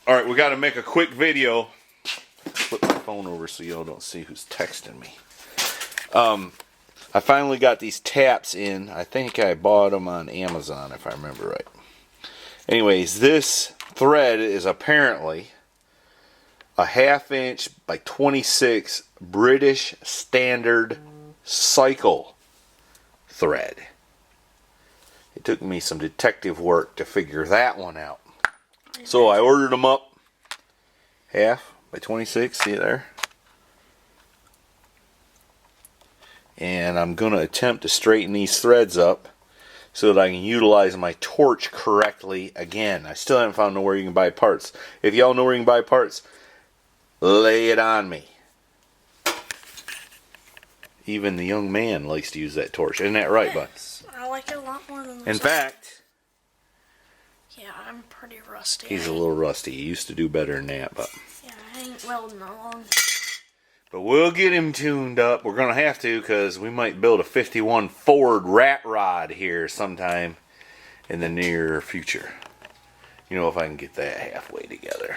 Alright, we got to make a quick video. Flip my phone over so y'all don't see who's texting me. I finally got these taps in. I think I bought them on Amazon, if I remember right. Anyways, this thread is apparently a 1/2 inch by 26 British standard cycle thread. It took me some detective work to figure that one out. So I ordered them up 1/2 by 26, see it there? And I'm going to attempt to straighten these threads up so that I can utilize my torch correctly again. I still haven't found nowhere you can buy parts. If y'all know where you can buy parts, lay it on me. Even the young man likes to use that torch. Isn't that right, bud? I like it a lot more than this. In fact, yeah, I'm pretty rusty. he's a little rusty. He used to do better than that, but yeah, I ain't welding along. But we'll get him tuned up. We're going to have to, because we might build a 51 Ford rat rod here sometime in the near future. You know, if I can get that halfway together.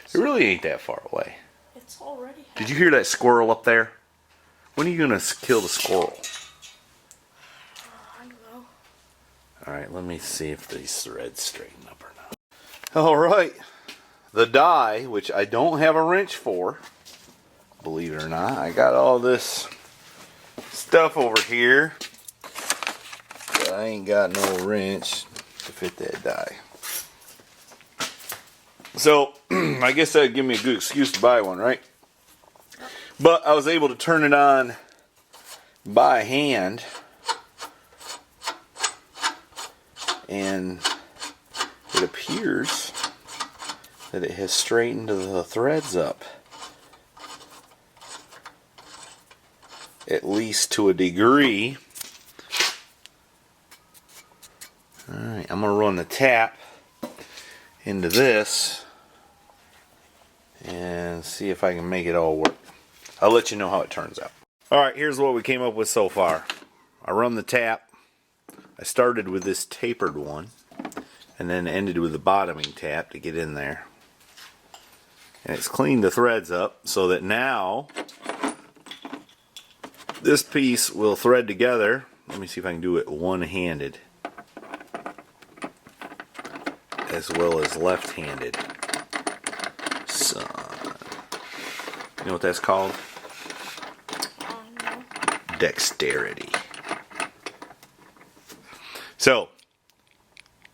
It really ain't that far away. It's already Did you hear that squirrel up there? When are you going to kill the squirrel? I don't know. Alright, let me see if these threads straighten up or not. Alright. The die, which I don't have a wrench for, believe it or not. I got all this stuff over here, but I ain't got no wrench to fit that die. So, I guess that'd give me a good excuse to buy one, right? But I was able to turn it on by hand, and it appears that it has straightened the threads up. At least to a degree. Alright, I'm going to run the tap into this and see if I can make it all work. I'll let you know how it turns out. Alright, here's what we came up with so far. I run the tap. I started with this tapered one and then ended with the bottoming tap to get in there. And it's cleaned the threads up so that now this piece will thread together. Let me see if I can do it one-handed as well as left-handed. Son. You know what that's called? Dexterity. So,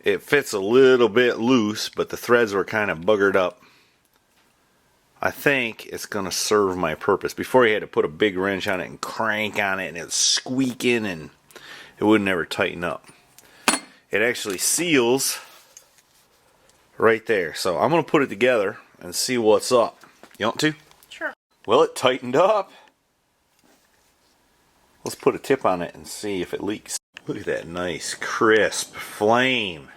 it fits a little bit loose, but the threads were kind of buggered up. I think it's going to serve my purpose. Before you had to put a big wrench on it and crank on it and it was squeaking and it wouldn't ever tighten up. It actually seals right there. So I'm going to put it together and see what's up. You want to? Sure. Well, it tightened up. Let's put a tip on it and see if it leaks. Look at that nice crisp flame.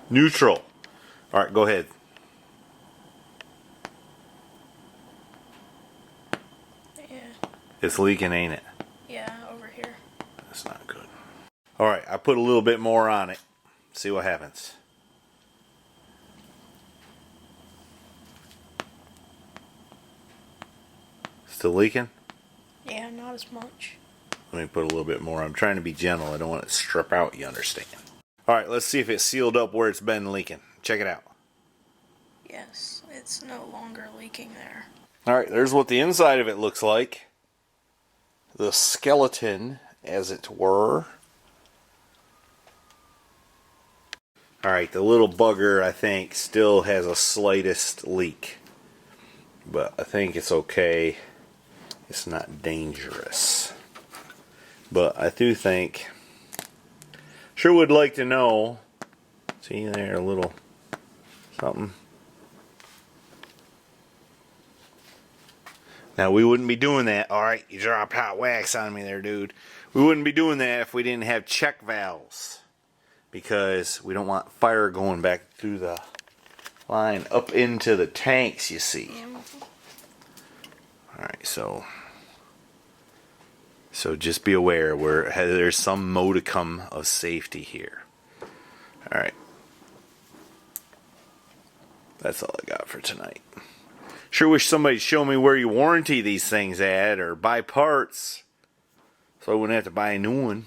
Neutral. Alright, go ahead. It's leaking, ain't it? Yeah, over here. That's not good. Alright, I put a little bit more on it. See what happens. Still leaking? Yeah, not as much. Let me put a little bit more. I'm trying to be gentle. I don't want it to strip out, you understand. Alright, let's see if it's sealed up where it's been leaking. Check it out. Yes, it's no longer leaking there. Alright, there's what the inside of it looks like. The skeleton, as it were. Alright, the little bugger, I think, still has a slightest leak. But I think it's okay. It's not dangerous. But I do think, sure would like to know, see there, a little something. Now, we wouldn't be doing that. Alright, you dropped hot wax on me there, dude. We wouldn't be doing that if we didn't have check valves. Because we don't want fire going back through the line up into the tanks, you see. Alright, so just be aware there's some modicum of safety here. Alright. That's all I got for tonight. Sure wish somebody'd show me where you warranty these things at or buy parts so I wouldn't have to buy a new one.